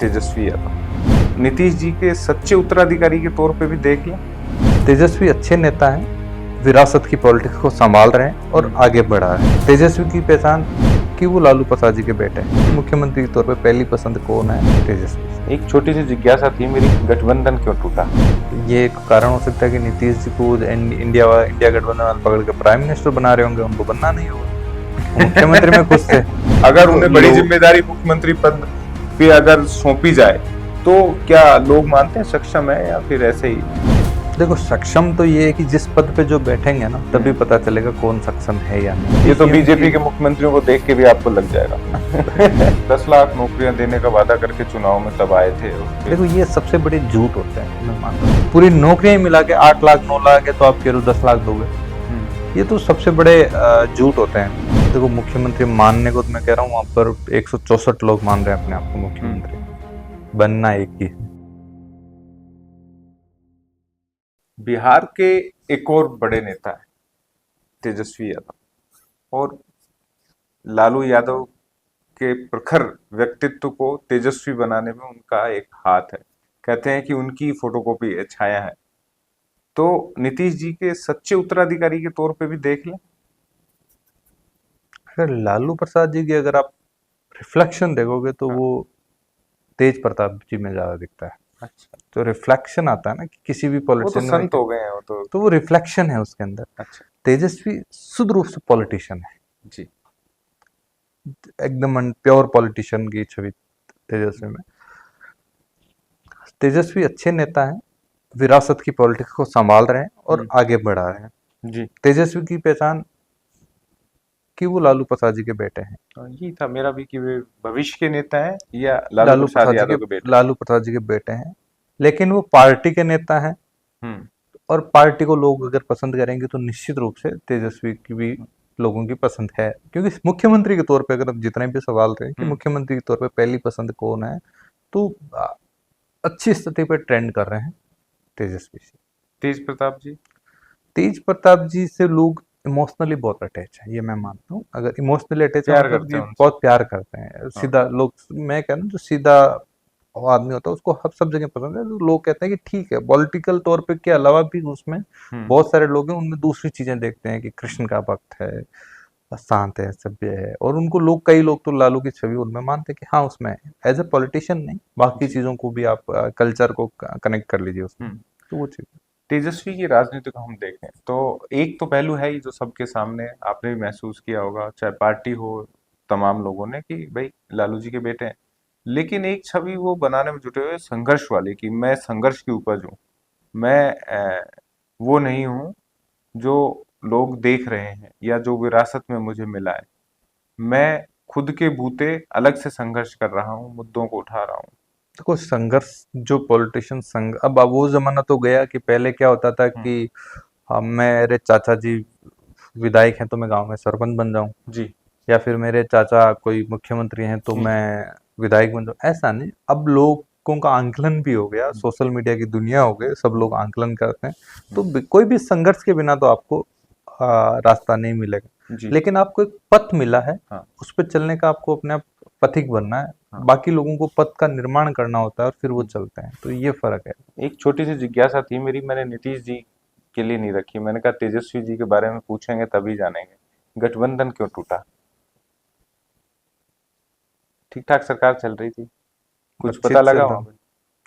तेजस्वी यादव नीतीश जी के सच्चे उत्तराधिकारी के तौर पे भी देख लें। तेजस्वी अच्छे नेता हैं, विरासत की पॉलिटिक्स को संभाल रहे हैं और आगे बढ़ा रहे हैं। तेजस्वी की पहचान कि वो लालू प्रसाद जी के बेटे हैं। मुख्यमंत्री के तौर पे पहली पसंद कौन है? तेजस्वी। एक छोटी सी जिज्ञासा थी मेरी, गठबंधन क्यों टूटा? ये एक कारण हो सकता है कि नीतीश जी को इंडिया गठबंधन वाले पकड़ के प्राइम मिनिस्टर बना रहे होंगे, उनको बनना नहीं होगा। मुख्यमंत्री में खुश थे। अगर उन्हें बड़ी जिम्मेदारी मुख्यमंत्री पद पे अगर सौंपी जाए तो क्या लोग मानते हैं सक्षम है या फिर ऐसे ही? देखो, सक्षम तो ये है कि जिस पद पे जो बैठेंगे ना, तभी पता चलेगा कौन सक्षम है या नहीं। ये तो बीजेपी के मुख्यमंत्रियों को देख के भी आपको लग जाएगा। 10 लाख नौकरियां देने का वादा करके चुनाव में तब आए थे। देखो, ये सबसे बड़े झूठ होते हैं, मैं मानता हूँ। पूरी नौकरियां मिला के 8 लाख 9 लाख है तो आप कह रहे हो 10 लाख दोगे, ये तो सबसे बड़े झूठ होते हैं। देखो, मुख्यमंत्री मानने को तो मैं कह रहा हूँ, वहां पर 164 लोग मान रहे हैं अपने आप को मुख्यमंत्री, बनना एक ही। बिहार के एक और बड़े नेता है तेजस्वी यादव, और लालू यादव के प्रखर व्यक्तित्व को तेजस्वी बनाने में उनका एक हाथ है। कहते हैं कि उनकी फोटोकॉपी है, छाया है। तो नीतीश जी के सच्चे उत्तराधिकारी के तौर पे भी देख लें। अगर लालू प्रसाद जी की अगर आप रिफ्लेक्शन देखोगे तो वो तेज प्रताप जी में ज्यादा दिखता है। अच्छा, तो रिफ्लेक्शन आता है ना कि किसी भी वो तो पॉलिटिशियन संत हो गए हैं, वो तो वो रिफ्लेक्शन है उसके अंदर। अच्छा तेजस्वी शुद्ध रूप से पॉलिटिशियन है, जी। एकदम प्योर पॉलिटिशियन की छवि तेजस्वी में। तेजस्वी अच्छे नेता हैं, विरासत की पॉलिटिक्स को संभाल रहे हैं और आगे बढ़ा रहे हैं। जी, तेजस्वी की पहचान कि वो लालू प्रसाद जी के बेटे हैं। तो यही था मेरा भी कि वे भविष्य के नेता हैं या लालू प्रसाद यादव के बेटे। लालू प्रसाद जी के बेटे हैं, लेकिन वो पार्टी के नेता हैं। हम्म और पार्टी को लोग अगर पसंद करेंगे तो निश्चित रूप से तेजस्वी की भी लोगों की पसंद है, क्योंकि मुख्यमंत्री के तौर पे अगर हम जितने भी सवाल रहे कि मुख्यमंत्री के तौर पे पहली पसंद कौन है, तो अच्छी स्थिति पे ट्रेंड कर रहे हैं तेजस्वी से। तेज प्रताप जी, तेज प्रताप जी से लोग इमोशनली बहुत अटैच है, ये मैं मानता हूँ। अगर इमोशनली अटैच है प्यार मतलब करते ये हैं उनसे। बहुत प्यार करते हैं। सीधा लोग, मैं कह रहा हूँ जो सीधा आदमी होता है उसको हर सब जगह पसंद है। तो लोग कहते हैं कि ठीक है, पॉलिटिकल तौर पे के अलावा भी उसमें बहुत सारे लोग हैं, उनमें दूसरी चीजें देखते हैं कि कृष्ण का भक्त है, शांत है, सभ्य है, और उनको लोग, कई लोग तो लालू की छवि उनमें मानते हैं कि हाँ उसमें एज ए पॉलिटिशियन नहीं, बाकी चीजों को भी आप कल्चर को कनेक्ट कर लीजिए उसमें, तो वो चीज। तेजस्वी की राजनीति को हम देखें तो एक तो पहलू है ही जो सबके सामने आपने भी महसूस किया होगा, चाहे पार्टी हो, तमाम लोगों ने, कि भाई लालू जी के बेटे हैं। लेकिन एक छवि वो बनाने में जुटे हुए संघर्ष वाली, कि मैं संघर्ष की उपज हूँ। मैं वो नहीं हूँ जो लोग देख रहे हैं या जो विरासत में मुझे मिला है। मैं खुद के बूते अलग से संघर्ष कर रहा हूँ, मुद्दों को उठा रहा हूँ। देखो, संघर्ष जो पॉलिटिशियन अब वो जमाना तो गया कि पहले क्या होता था कि मेरे चाचा जी विधायक हैं तो मैं गांव में सरपंच बन जाऊं, जी, या फिर मेरे चाचा कोई मुख्यमंत्री हैं तो मैं विधायक बन जाऊं। ऐसा नहीं, अब लोगों का आंकलन भी हो गया, सोशल मीडिया की दुनिया हो गई, सब लोग आंकलन करते हैं। तो कोई भी संघर्ष के बिना तो आपको रास्ता नहीं मिलेगा, जी, लेकिन आपको एक पथ मिला है, हाँ, उस पर चलने का आपको अपने आप पथिक बनना है। बाकी लोगों को पथ का निर्माण करना होता है और फिर वो चलते हैं, तो ये फर्क है। एक छोटी सी जिज्ञासा थी मेरी, मैंने नीतीश जी के लिए नहीं रखी। मैंने कहा तेजस्वी जी के बारे में पूछेंगे तभी जानेंगे। गठबंधन क्यों टूटा? ठीक ठाक सरकार चल रही थी, कुछ अच्छे पता से चल लगा रहा, वहां पे?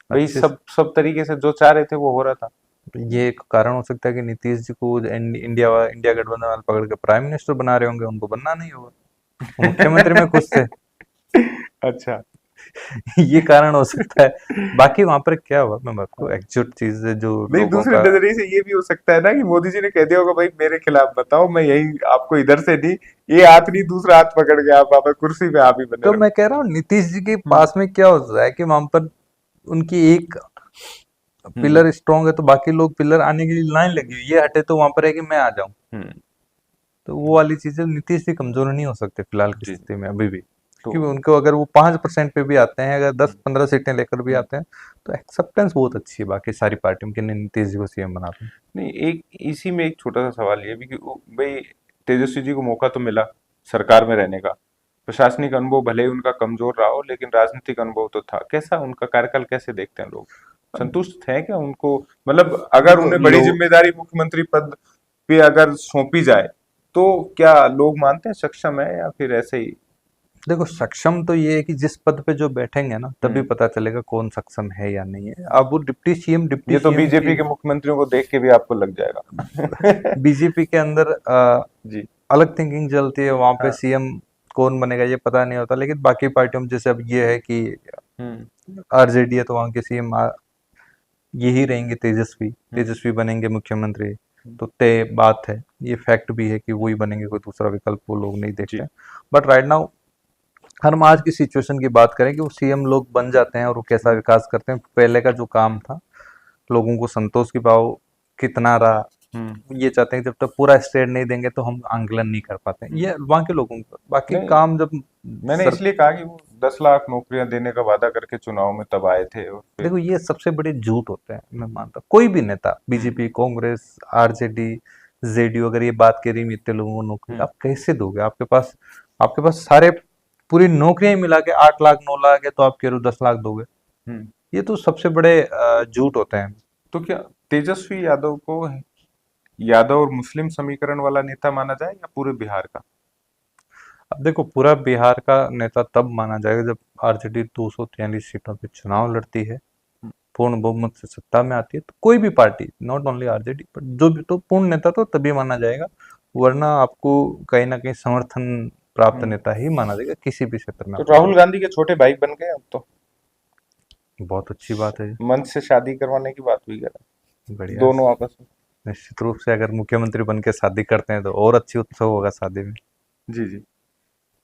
भाई अच्छे से। सब तरीके से जो चाह रहे थे वो हो रहा था। ये एक कारण हो सकता है कि नीतीश जी को इंडिया गठबंधन वाले पकड़ के प्राइम मिनिस्टर बना रहे होंगे, उनको बनना नहीं होगा। वो मुख्यमंत्री में खुश थे। अच्छा। ये कारण हो सकता है। बाकी वहां पर क्या हुआ, मैं आपको एक्चुअल चीज जो नहीं, लोगों दूसरे का। नजरिए से ये भी हो सकता है ना कि मोदी जी ने कह दिया होगा भाई मेरे खिलाफ बताओ, मैं यही आपको इधर से नहीं, ये हाथ नहीं दूसरा हाथ पकड़ के आप कुर्सी पे आप ही बने तो रहो। मैं कह रहा हूँ नीतीश जी के पास में क्या होता है कि वहां पर उनकी एक हम्म पिलर स्ट्रांग है तो बाकी लोग पिलर आने के लिए लाइन लगी हुई, ये हटे तो वहां पर है कि मैं आ जाऊं। हम्म तो वो वाली चीजें नीतीश जी कमजोर नहीं हो सकते फिलहाल की जी, स्थिति में अभी भी, तो क्योंकि उनको अगर वो 5% पे भी आते हैं, अगर 10-15 सीटें लेकर भी हम्म, आते हैं, तो एक्सेप्टेंस बहुत अच्छी है बाकी सारी पार्टियों की, नीतीश जी को सीएम बनाते हैं। नहीं, एक इसी में एक छोटा सा सवाल ये भी कि भाई तेजस्वी जी को मौका तो मिला सरकार में रहने का, प्रशासनिक अनुभव भले ही उनका कमजोर रहा हो, लेकिन राजनीतिक अनुभव तो था। कैसा उनका कार्यकाल कैसे देखते हैं लोग? संतुष्ट हैं क्या उनको? मतलब अगर देखो उन्हें बड़ी लोग, जिम्मेदारी मुख्यमंत्री पद पे अगर सौंपी जाए, तो क्या लोग मानते हैं सक्षम है, या फिर ऐसे ही? देखो सक्षम तो ये है कि जिस पद पे जो बैठेंगे ना तभी हम्म। पता चलेगा कौन सक्षम है या नहीं है। अब वो डिप्टी ये तो सीएम की बीजेपी के मुख्यमंत्रियों को देख के भी आपको लग जाएगा। बीजेपी के अंदर जी। अलग थिंकिंग चलती है, वहां पे हाँ। सीएम कौन बनेगा ये पता नहीं होता, लेकिन बाकी पार्टियों में जैसे अब ये है कि हम्म। आरजेडी है तो वहां के सीएम यही रहेंगे, तेजस्वी हम्म। तेजस्वी बनेंगे मुख्यमंत्री। हम्म। तो तय बात है, ये फैक्ट भी है कि वही बनेंगे, कोई दूसरा विकल्प वो लोग नहीं देखते जी। हैं। बट राइट नाउ हम आज की सिचुएशन की बात करें कि वो सीएम लोग बन जाते हैं और वो कैसा हम्म। विकास करते हैं, पहले का जो काम था, लोगों को संतोष की भाव कितना रहा, हम्म। ये चाहते हैं कि जब तक पूरा स्टेट नहीं देंगे तो हम आंकलन नहीं कर पाते हैं, हम्म। ये वहाँ के लोगों का बाकी नहीं, काम जब मैंने सर। इसलिए कहा कि वो 10 लाख नौकरियां देने का वादा करके चुनाव में तब आए थे, और फिर। देखो ये सबसे बड़े झूठ होते हैं, मैं मानता हूँ। कोई भी नेता, हम्म। बीजेपी, कांग्रेस, आरजेडी, जेडीयू, अगर ये बात कह रही है इतने लोगों को नौकरी, हम्म। आप कैसे दोगे? आपके पास सारे पूरी नौकरियां ही मिला के 8 लाख 9 लाख है, तो आप कह रहे हो 10 लाख दोगे? हम्म। ये तो सबसे बड़े झूठ होते हैं। तो क्या तेजस्वी यादव को यादव और मुस्लिम समीकरण वाला नेता माना जाए, या पूरे बिहार का? अब देखो पूरा बिहार का नेता तब माना जाएगा जब आरजेडी 243 सीटों पे चुनाव लड़ती है, हम्म। पूर्ण बहुमत से सत्ता में आती है, तो कोई भी पार्टी, नॉट ओनली आरजेडी, पर जो भी, तो पूर्ण नेता तो तभी माना जाएगा। वरना आपको कहीं ना कहीं समर्थन प्राप्त हम्म। नेता ही माना जाएगा किसी भी क्षेत्र में तो आप राहुल जाओ। गांधी के छोटे भाई बन गए अब तो। बहुत अच्छी बात है। मंच से शादी करवाने की बात हुई है बढ़िया। दोनों आपस में। निश्चित रूप से अगर मुख्यमंत्री बन के शादी करते हैं तो और अच्छी उत्सव होगा शादी में। जी जी।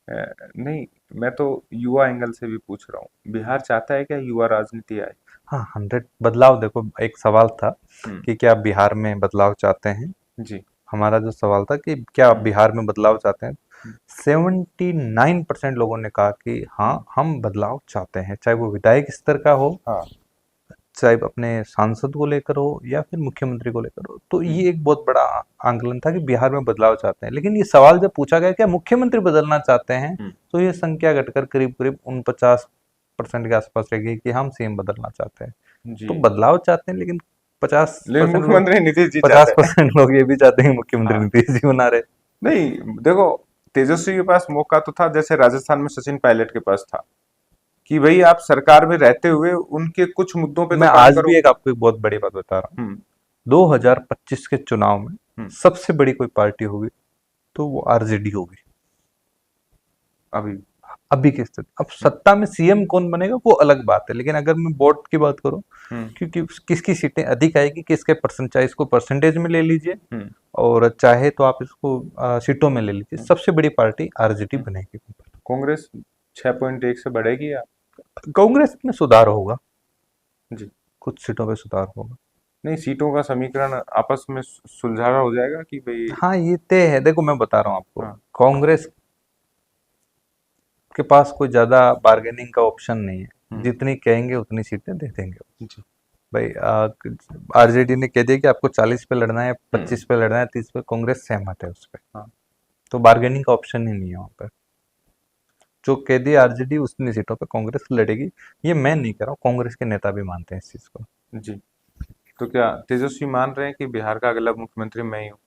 नहीं, मैं तो युवा एंगल से भी पूछ रहा हूँ, बिहार चाहता है क्या युवा राजनीति आए? हाँ, 100 बदलाव। देखो एक सवाल था हम्म। कि क्या आप बिहार में बदलाव चाहते हैं। जी। हमारा जो सवाल था कि क्या आप हम्म। बिहार में बदलाव चाहते हैं, हम्म। 79% लोगों ने कहा कि हाँ हम्म। हम बदलाव चाहते हैं, चाहे वो विधायक स्तर का हो, हाँ। चाहे अपने सांसद को लेकर हो, या फिर मुख्यमंत्री को लेकर हो। तो हम्म। ये एक बहुत बड़ा आंकलन था कि बिहार में बदलाव चाहते हैं, लेकिन ये सवाल जब पूछा गया क्या मुख्यमंत्री बदलना चाहते हैं, हम्म। तो ये संख्या घटकर करीब करीब 49% के आसपास रह गई कि हम सीएम बदलना चाहते हैं। जी। तो बदलाव चाहते हैं, लेकिन पचास लेकिन परसेंट लोग मुख्यमंत्री नीतीश जी पचास चाहते हैं। परसेंट लोग ये भी चाहते हैं कि मुख्यमंत्री हाँ। नीतीश जी बना रहे। नहीं, देखो, तेजस्वी के पास मौका तो था, जैसे राजस्थान में सचिन पायलट के पास था, कि भाई आप सरकार में रहते हुए उनके कुछ मुद्दों पे तो मैं काम आज भी करो। एक आपको एक बहुत बड़ी बात बता रहा हूँ। हम्म। 2025 के चुनाव में हम्म। सबसे बड़ी कोई पार्टी होगी तो वो आरजेडी होगी। अभी। अभी की स्थिति, अब सत्ता में सीएम कौन बनेगा वो अलग बात है, लेकिन अगर मैं वोट की बात करूं, हम्म। क्योंकि किसकी सीटें अधिक आएगी, किसके परसेंट, चाहे इसको परसेंटेज में ले लीजिए हम्म। और चाहे तो आप इसको सीटों में ले लीजिए, हम्म। सबसे बड़ी पार्टी आरजेडी हम्म। बनेगी। कांग्रेस 6.1 से बढ़ेगी, या? कांग्रेस में सुधार होगा, जी। कुछ सीटों पे सुधार होगा। नहीं, सीटों का समीकरण आपस में सुलझाना हो जाएगा कि भाई। हाँ ये तय है। देखो मैं बता रहा हूँ आपको, हाँ। कांग्रेस के पास कोई ज्यादा बार्गेनिंग का ऑप्शन नहीं है, हम्म। जितनी कहेंगे उतनी सीटें दे देंगे। जी। भाई आरजेडी ने कह दिया कि आपको 40 पे लड़ना है, हम्म। 25 पे लड़ना है, 30 पे, कांग्रेस सहमत है उस पर। हाँ। तो बार्गेनिंग का ऑप्शन ही नहीं है वहां पर। जो कह दिया आरजेडी उतनी सीटों पे कांग्रेस लड़ेगी। ये मैं नहीं कह रहा हूँ, कांग्रेस के नेता भी मानते हैं इस चीज को। जी। तो क्या तेजस्वी मान रहे हैं कि बिहार का अगला मुख्यमंत्री मैं ही हूँ?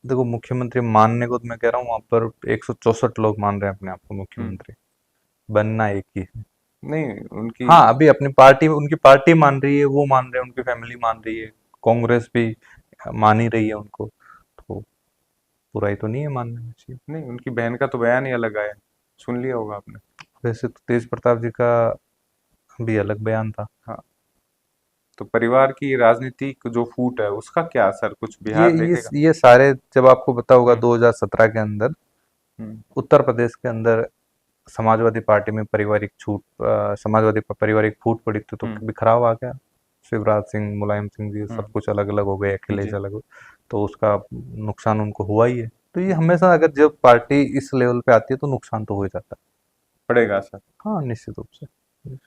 देखो मुख्यमंत्री मानने को तो मैं कह रहा हूँ, वहां पर 164 लोग मान रहे हैं अपने आप को हम्म। मुख्यमंत्री, बनना एक ही है। नहीं, उनकी। हाँ अभी अपनी पार्टी, उनकी पार्टी मान रही है, वो मान रहे हैं, उनकी फैमिली मान रही है, कांग्रेस भी मान ही रही है उनको, तो बुराई तो नहीं है मानने में चाहिए। नहीं, उनकी बहन का तो बयान ही अलग आया, सुन लिया होगा आपने। वैसे तो तेज प्रताप जी का भी अलग बयान था। हाँ। तो परिवार की राजनीतिक जो फूट है, उसका क्या असर कुछ ये बिहार ये देखेगा? ये सारे, जब आपको पता होगा हम्म। 2017 के अंदर हम्म। उत्तर प्रदेश के अंदर समाजवादी पार्टी में समाजवादी पारिवारिक फूट पड़ी थी, तो हम्म। बिखराव आ गया। शिवराज सिंह, मुलायम सिंह जी सब हम्म। कुछ अलग अलग हो गए, अखिलेश जी। अलग हो, तो उसका नुकसान उनको हुआ ही है। तो ये हमेशा, अगर जब पार्टी इस लेवल पे आती है तो नुकसान तो हो ही जाता है। पड़ेगा असर। हाँ निश्चित रूप से।